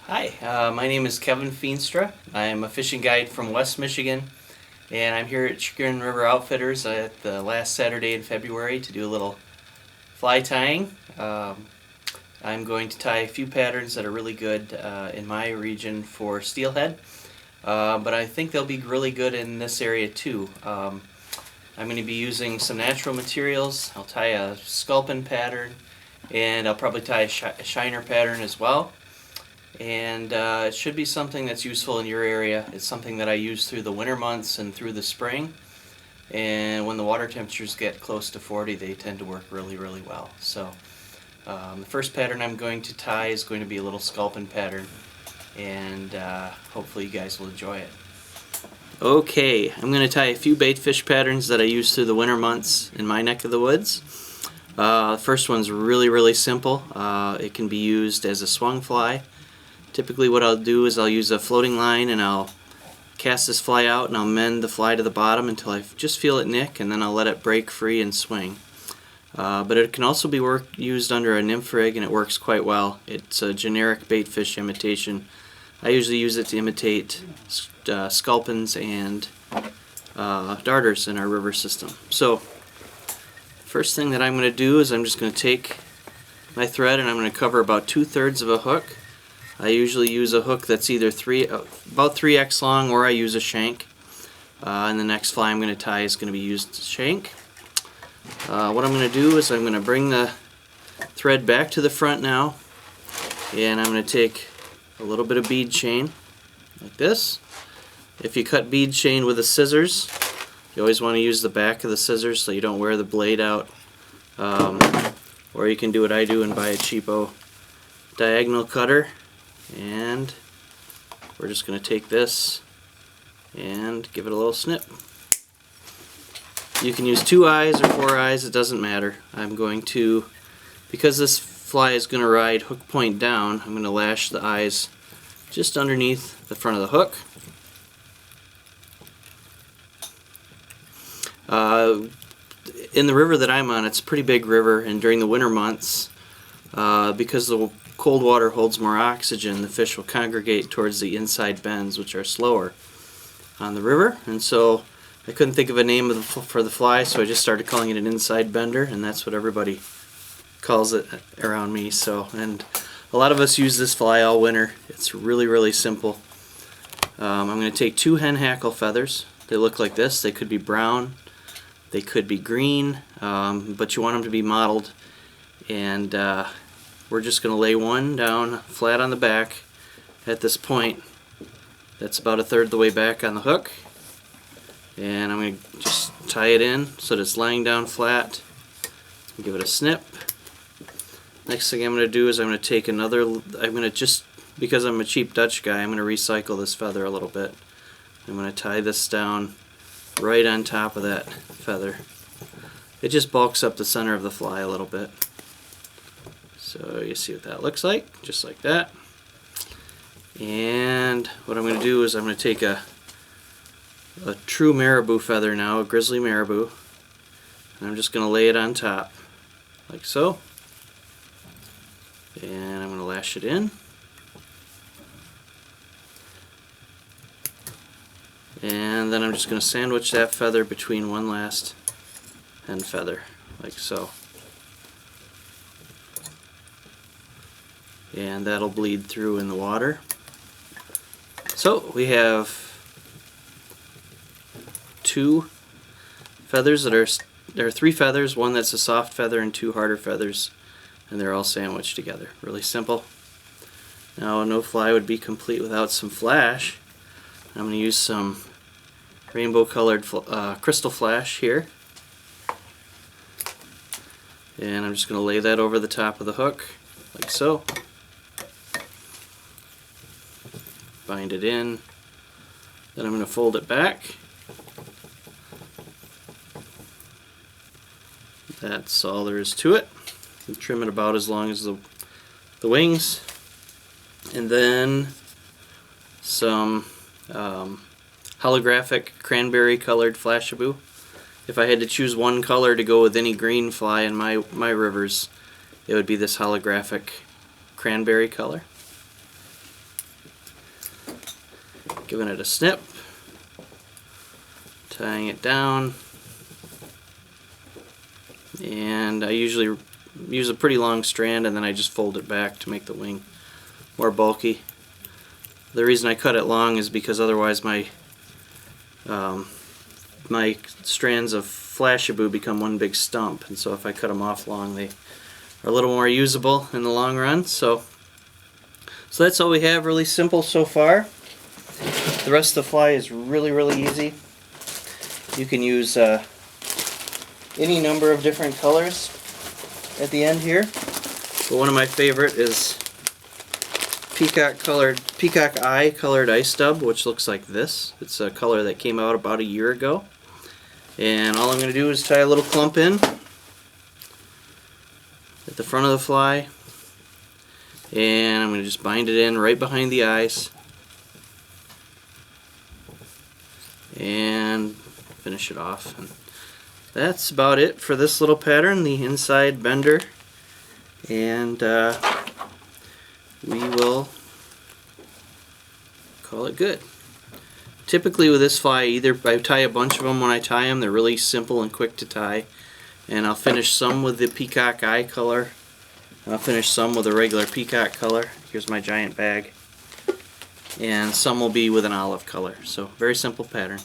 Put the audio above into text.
Hi, my name is Kevin Feenstra. I'm a fishing guide from West Michigan, and I'm here at Chagrin River Outfitters at the last Saturday in February to do a little fly tying. I'm going to tie a few patterns that are really good in my region for steelhead, but I think they'll be really good in this area too. I'm going to be using some natural materials. I'll tie a sculpin pattern, and I'll probably tie a shiner pattern as well. And it should be something that's useful in your area. It's something that I use through the winter months and through the spring. And when the water temperatures get close to 40, they tend to work really, really well. So the first pattern I'm going to tie is going to be a little sculpin pattern, and hopefully you guys will enjoy it. Okay, I'm going to tie a few bait fish patterns that I use through the winter months in my neck of the woods. The first one's really, really simple. It can be used as a swung fly. Typically what I'll do is I'll use a floating line and I'll cast this fly out and I'll mend the fly to the bottom until I just feel it nick, and then I'll let it break free and swing. But it can also be used under a nymph rig, and it works quite well. It's a generic bait fish imitation. I usually use it to imitate sculpins and darters in our river system. So first thing that I'm going to do is I'm just going to take my thread and I'm going to cover about 2/3 of a hook. I usually use a hook that's either about 3x long, or I use a shank. And the next fly I'm going to tie is going to be used shank. What I'm going to do is I'm going to bring the thread back to the front now, and I'm going to take a little bit of bead chain like this. If you cut bead chain with the scissors, you always want to use the back of the scissors so you don't wear the blade out. Or you can do what I do and buy a cheapo diagonal cutter. And we're just going to take this and give it a little snip. You can use 2 eyes or 4 eyes, it doesn't matter. I'm going to, because this fly is going to ride hook point down, I'm going to lash the eyes just underneath the front of the hook. In the river that I'm on, it's a pretty big river, and during the winter months, because the cold water holds more oxygen, the fish will congregate towards the inside bends, which are slower on the river. And so I couldn't think of a name for the fly, so I just started calling it an inside bender, and that's what everybody calls it around me. So, and a lot of us use this fly all winter. It's really, really simple. I'm going to take 2 hen hackle feathers. They look like this. They could be brown, they could be green, but you want them to be mottled. And we're just going to lay one down flat on the back at this point. That's about 1/3 of the way back on the hook. And I'm going to just tie it in so that it's laying down flat. Give it a snip. Next thing I'm going to do is I'm going to take another, because I'm a cheap Dutch guy, I'm going to recycle this feather a little bit. I'm going to tie this down right on top of that feather. It just bulks up the center of the fly a little bit. So you see what that looks like, just like that. And what I'm going to do is I'm going to take a true marabou feather now, a grizzly marabou, and I'm just going to lay it on top, like so. And I'm going to lash it in. And then I'm just going to sandwich that feather between one last hen feather, like so. And that'll bleed through in the water. So we have 2 feathers there are 3 feathers, one that's a soft feather and 2 harder feathers, and they're all sandwiched together. Really simple. Now no fly would be complete without some flash. I'm going to use some rainbow colored crystal flash here, and I'm just going to lay that over the top of the hook like so. Bind it in, then I'm going to fold it back. That's all there is to it. You trim it about as long as the wings, and then some holographic cranberry colored Flashabou. If I had to choose one color to go with any green fly in my rivers, it would be this holographic cranberry color. giving it a snip, tying it down, and I usually use a pretty long strand and then I just fold it back to make the wing more bulky. The reason I cut it long is because otherwise my my strands of Flashabou become one big stump, and so if I cut them off long, they are a little more usable in the long run. So that's all we have. Really simple so far. The rest of the fly is really easy. You can use any number of different colors at the end here, but one of my favorite is peacock eye colored ice dub, which looks like this. It's a color that came out about a year ago, and all I'm going to do is tie a little clump in at the front of the fly, and I'm going to just bind it in right behind the eyes and finish it off. And that's about it for this little pattern, the inside bender, and we will call it good. Typically with this fly, either I tie a bunch of them when I tie them, they're really simple and quick to tie, and I'll finish some with the peacock eye color, and I'll finish some with a regular peacock color. Here's my giant bag. And some will be with an olive color. So very simple pattern.